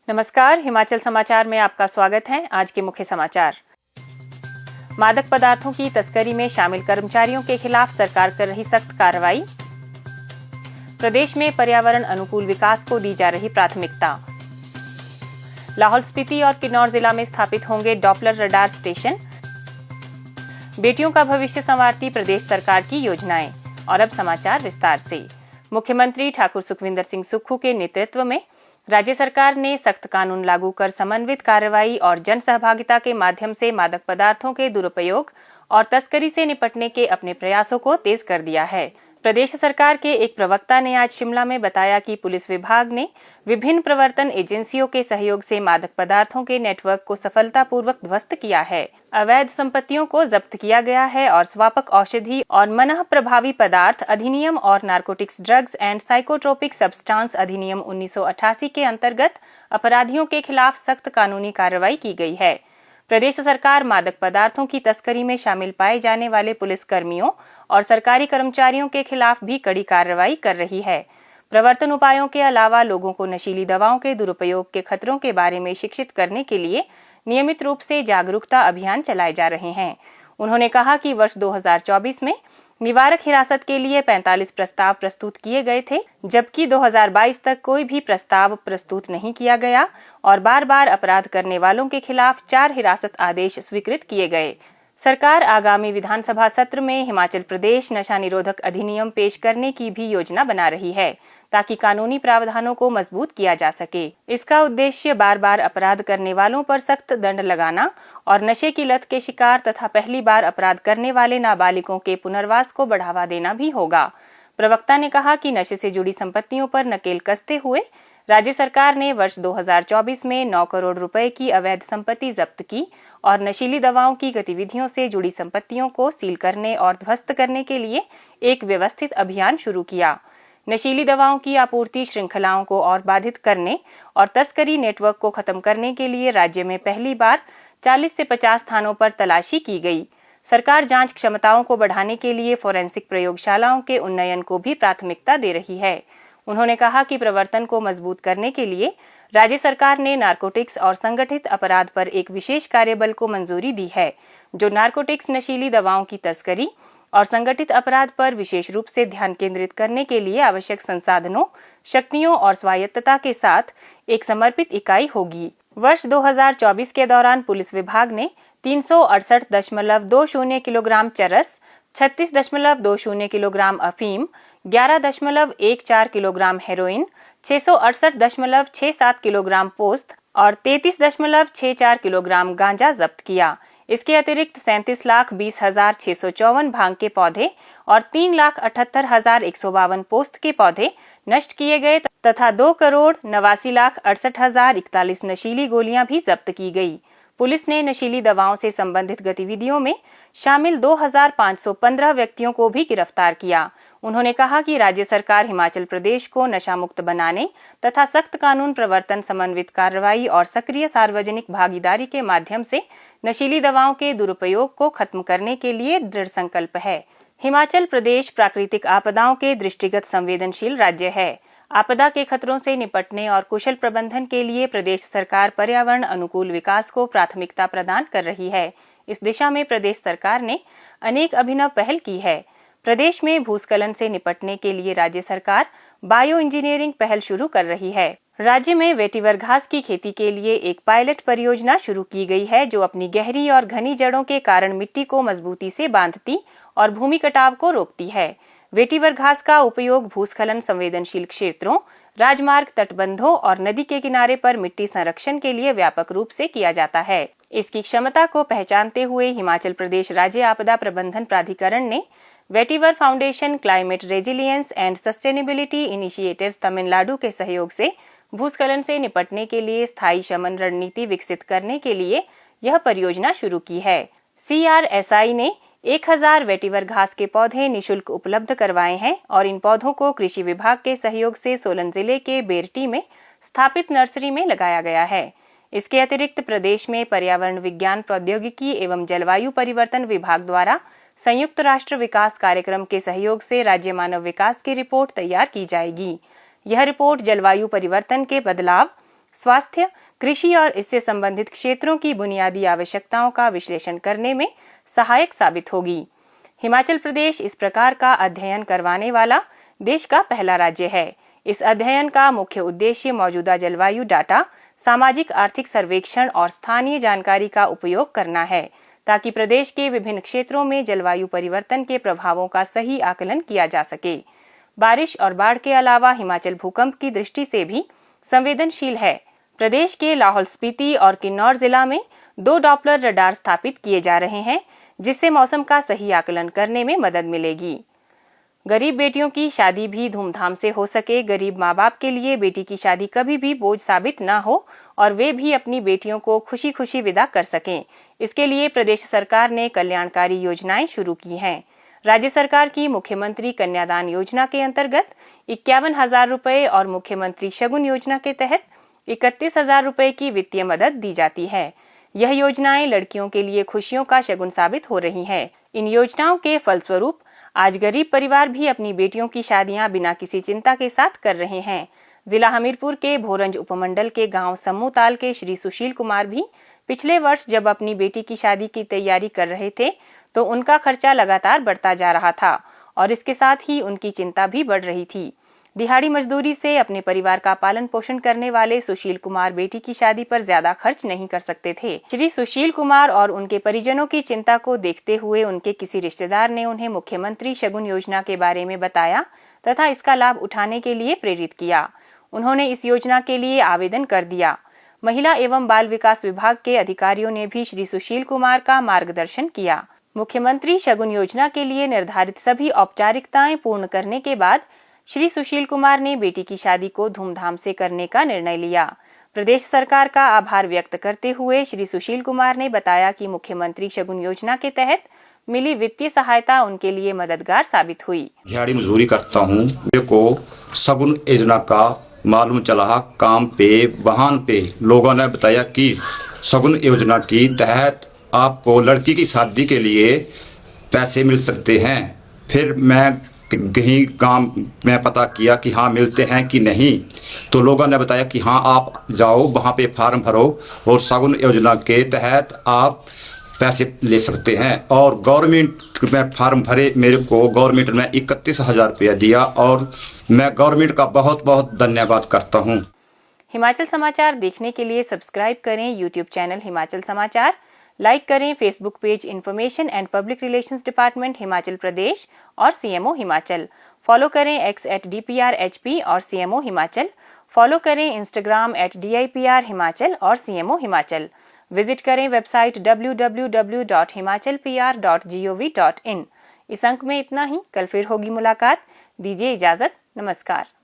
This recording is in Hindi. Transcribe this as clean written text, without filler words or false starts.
नमस्कार, हिमाचल समाचार में आपका स्वागत है। आज के मुख्य समाचार। मादक पदार्थों की तस्करी में शामिल कर्मचारियों के खिलाफ सरकार कर रही सख्त कार्रवाई। प्रदेश में पर्यावरण अनुकूल विकास को दी जा रही प्राथमिकता। लाहौल स्पीति और किन्नौर जिला में स्थापित होंगे डॉपलर रडार स्टेशन। बेटियों का भविष्य संवारती प्रदेश सरकार की योजनाएं। और अब समाचार विस्तार से। मुख्यमंत्री ठाकुर सुखविंदर सिंह सुक्खू के नेतृत्व में राज्य सरकार ने सख्त कानून लागू कर समन्वित कार्रवाई और जन सहभागिता के माध्यम से मादक पदार्थों के दुरुपयोग और तस्करी से निपटने के अपने प्रयासों को तेज कर दिया है। प्रदेश सरकार के एक प्रवक्ता ने आज शिमला में बताया कि पुलिस विभाग ने विभिन्न प्रवर्तन एजेंसियों के सहयोग से मादक पदार्थों के नेटवर्क को सफलतापूर्वक ध्वस्त किया है। अवैध संपत्तियों को जब्त किया गया है और स्वापक औषधि और मनः प्रभावी पदार्थ अधिनियम और narcotics drugs and psychotropic substance अधिनियम 1988 के अंतर्गत अपराधियों के खिलाफ सख्त कानूनी कार्रवाई की गई है। प्रदेश सरकार मादक पदार्थों की तस्करी में शामिल पाए जाने वाले पुलिस कर्मियों और सरकारी कर्मचारियों के खिलाफ भी कड़ी कार्रवाई कर रही है। प्रवर्तन उपायों के अलावा लोगों को नशीली दवाओं के दुरुपयोग के खतरों के बारे में शिक्षित करने के लिए नियमित रूप से जागरूकता अभियान चलाए जा रहे हैं। उन्होंने कहा कि वर्ष 2024 में निवारक हिरासत के लिए 45 प्रस्ताव प्रस्तुत किए गए थे, जबकि 2022 तक कोई भी प्रस्ताव प्रस्तुत नहीं किया गया और बार बार अपराध करने वालों के खिलाफ 4 हिरासत आदेश स्वीकृत किए गए। सरकार आगामी विधानसभा सत्र में हिमाचल प्रदेश नशा निरोधक अधिनियम पेश करने की भी योजना बना रही है, ताकि कानूनी प्रावधानों को मजबूत किया जा सके। इसका उद्देश्य बार बार अपराध करने वालों पर सख्त दंड लगाना और नशे की लत के शिकार तथा पहली बार अपराध करने वाले नाबालिगों के पुनर्वास को बढ़ावा देना भी होगा। प्रवक्ता ने कहा कि नशे से जुड़ी संपत्तियों पर नकेल कसते हुए राज्य सरकार ने वर्ष 2024 में 9 करोड़ रुपए की अवैध संपत्ति जब्त की और नशीली दवाओं की गतिविधियों से जुड़ी संपत्तियों को सील करने और ध्वस्त करने के लिए एक व्यवस्थित अभियान शुरू किया। नशीली दवाओं की आपूर्ति श्रृंखलाओं को और बाधित करने और तस्करी नेटवर्क को खत्म करने के लिए राज्य में पहली बार 40 से 50 स्थानों पर तलाशी की गई। सरकार जांच क्षमताओं को बढ़ाने के लिए फोरेंसिक प्रयोगशालाओं के उन्नयन को भी प्राथमिकता दे रही है। उन्होंने कहा कि प्रवर्तन को मजबूत करने के लिए राज्य सरकार ने नारकोटिक्स और संगठित अपराध पर एक विशेष कार्यबल को मंजूरी दी है, जो नारकोटिक्स, नशीली दवाओं की तस्करी और संगठित अपराध पर विशेष रूप से ध्यान केंद्रित करने के लिए आवश्यक संसाधनों, शक्तियों और स्वायत्तता के साथ एक समर्पित इकाई होगी। वर्ष 2024 के दौरान पुलिस विभाग ने 368.20 किलोग्राम चरस, 36.20 किलोग्राम अफीम, 11.14 किलोग्राम हेरोइन, 668.67 किलोग्राम पोस्त और 33.64 किलोग्राम गांजा जब्त किया। इसके अतिरिक्त 37,20,654 भांग के पौधे और 3,78,152 पोस्त के पौधे नष्ट किए गए तथा 2,89,68,041 नशीली गोलियां भी जब्त की गई। पुलिस ने नशीली दवाओं से संबंधित गतिविधियों में शामिल 2,515 व्यक्तियों को भी गिरफ्तार किया। उन्होंने कहा कि राज्य सरकार हिमाचल प्रदेश को नशा मुक्त बनाने तथा सख्त कानून प्रवर्तन, समन्वित कार्रवाई और सक्रिय सार्वजनिक भागीदारी के माध्यम से नशीली दवाओं के दुरुपयोग को खत्म करने के लिए दृढ़ संकल्प है। हिमाचल प्रदेश प्राकृतिक आपदाओं के दृष्टिगत संवेदनशील राज्य है। आपदा के खतरों से निपटने और कुशल प्रबंधन के लिए प्रदेश सरकार पर्यावरण अनुकूल विकास को प्राथमिकता प्रदान कर रही है। इस दिशा में प्रदेश सरकार ने अनेक अभिनव पहल की है। प्रदेश में भूस्खलन से निपटने के लिए राज्य सरकार बायो इंजीनियरिंग पहल शुरू कर रही है। राज्य में वेटिवर घास की खेती के लिए एक पायलट परियोजना शुरू की गई है, जो अपनी गहरी और घनी जड़ों के कारण मिट्टी को मजबूती से बांधती और भूमि कटाव को रोकती है। वेटिवर घास का उपयोग भूस्खलन संवेदनशील क्षेत्रों, राजमार्ग, तटबंधों और नदी के किनारे पर मिट्टी संरक्षण के लिए व्यापक रूप से किया जाता है। इसकी क्षमता को पहचानते हुए हिमाचल प्रदेश राज्य आपदा प्रबंधन प्राधिकरण ने vetiver foundation, climate resilience and sustainability initiatives Tamil Nadu के सहयोग से भूस्खलन से निपटने के लिए स्थायी शमन रणनीति विकसित करने के लिए यह परियोजना शुरू की है। CRSI ने 1000 वेटिवर घास के पौधे निशुल्क उपलब्ध करवाए हैं और इन पौधों को कृषि विभाग के सहयोग से सोलन जिले के बेरटी में स्थापित नर्सरी में लगाया गया है। इसके अतिरिक्त प्रदेश में पर्यावरण विज्ञान, प्रौद्योगिकी एवं जलवायु परिवर्तन विभाग द्वारा संयुक्त राष्ट्र विकास कार्यक्रम के सहयोग से राज्य मानव विकास की रिपोर्ट तैयार की जाएगी। यह रिपोर्ट जलवायु परिवर्तन के बदलाव, स्वास्थ्य, कृषि और इससे संबंधित क्षेत्रों की बुनियादी आवश्यकताओं का विश्लेषण करने में सहायक साबित होगी। हिमाचल प्रदेश इस प्रकार का अध्ययन करवाने वाला देश का पहला राज्य है। इस अध्ययन का मुख्य उद्देश्य मौजूदा जलवायु डाटा, सामाजिक आर्थिक सर्वेक्षण और स्थानीय जानकारी का उपयोग करना है, ताकि प्रदेश के विभिन्न क्षेत्रों में जलवायु परिवर्तन के प्रभावों का सही आकलन किया जा सके। बारिश और बाढ़ के अलावा हिमाचल भूकंप की दृष्टि से भी संवेदनशील है। प्रदेश के लाहौल स्पीति और किन्नौर जिला में 2 डॉपलर रडार स्थापित किए जा रहे हैं, जिससे मौसम का सही आकलन करने में मदद मिलेगी। गरीब बेटियों की शादी भी धूमधाम से हो सके। गरीब माँ बाप के लिए बेटी की शादी कभी भी बोझ साबित न हो और वे भी अपनी बेटियों को खुशी खुशी विदा कर सकें। इसके लिए प्रदेश सरकार ने कल्याणकारी योजनाएं शुरू की हैं। राज्य सरकार की मुख्यमंत्री कन्यादान योजना के अंतर्गत 51,000 रुपए और मुख्यमंत्री शगुन योजना के तहत 31,000 रुपए की वित्तीय मदद दी जाती है। यह योजनाएं लड़कियों के लिए खुशियों का शगुन साबित हो रही हैं। इन योजनाओं के फलस्वरूप आज गरीब परिवार भी अपनी बेटियों की शादियां बिना किसी चिंता के साथ कर रहे हैं। जिला हमीरपुर के भोरंज उपमंडल के गांव सम्मूताल के श्री सुशील कुमार भी पिछले वर्ष जब अपनी बेटी की शादी की तैयारी कर रहे थे तो उनका खर्चा लगातार बढ़ता जा रहा था और इसके साथ ही उनकी चिंता भी बढ़ रही थी। दिहाड़ी मजदूरी से अपने परिवार का पालन पोषण करने वाले सुशील कुमार बेटी की शादी पर ज्यादा खर्च नहीं कर सकते थे। श्री सुशील कुमार और उनके परिजनों की चिंता को देखते हुए उनके किसी रिश्तेदार ने उन्हें मुख्यमंत्री शगुन योजना के बारे में बताया तथा इसका लाभ उठाने के लिए प्रेरित किया। उन्होंने इस योजना के लिए आवेदन कर दिया। महिला एवं बाल विकास विभाग के अधिकारियों ने भी श्री सुशील कुमार का मार्गदर्शन किया। मुख्यमंत्री शगुन योजना के लिए निर्धारित सभी औपचारिकताएं पूर्ण करने के बाद श्री सुशील कुमार ने बेटी की शादी को धूमधाम से करने का निर्णय लिया। प्रदेश सरकार का आभार व्यक्त करते हुए श्री सुशील कुमार ने बताया कि मुख्यमंत्री शगुन योजना के तहत मिली वित्तीय सहायता उनके लिए मददगार साबित हुई। दिहाड़ी मजदूरी करता हूँ, मेरे को शगुन योजना का मालूम चला। काम पे वाहन पे लोगों ने बताया कि शगुन योजना की तहत आपको लड़की की शादी के लिए पैसे मिल सकते हैं। फिर मैं कहीं गांव में पता किया कि हाँ मिलते हैं कि नहीं, तो लोगों ने बताया कि हाँ आप जाओ वहाँ पे फार्म भरो और शगुन योजना के तहत आप पैसे ले सकते हैं। और गवर्नमेंट में फार्म भरे, मेरे को गवर्नमेंट ने 31,000 रुपया दिया और मैं गवर्नमेंट का बहुत बहुत धन्यवाद करता हूँ। हिमाचल समाचार देखने के लिए सब्सक्राइब करें यूट्यूब चैनल हिमाचल समाचार, लाइक करें Facebook page information and public relations department Himachal Pradesh और सीएमओ हिमाचल। फॉलो करें x@DPRHP और सीएमओ हिमाचल। फॉलो करें इंस्टाग्राम @DIPR हिमाचल और सीएमओ हिमाचल। विजिट करें वेबसाइट www.himachalpr.gov.in। इस अंक में इतना ही। कल फिर होगी मुलाकात। दीजिए इजाजत। नमस्कार।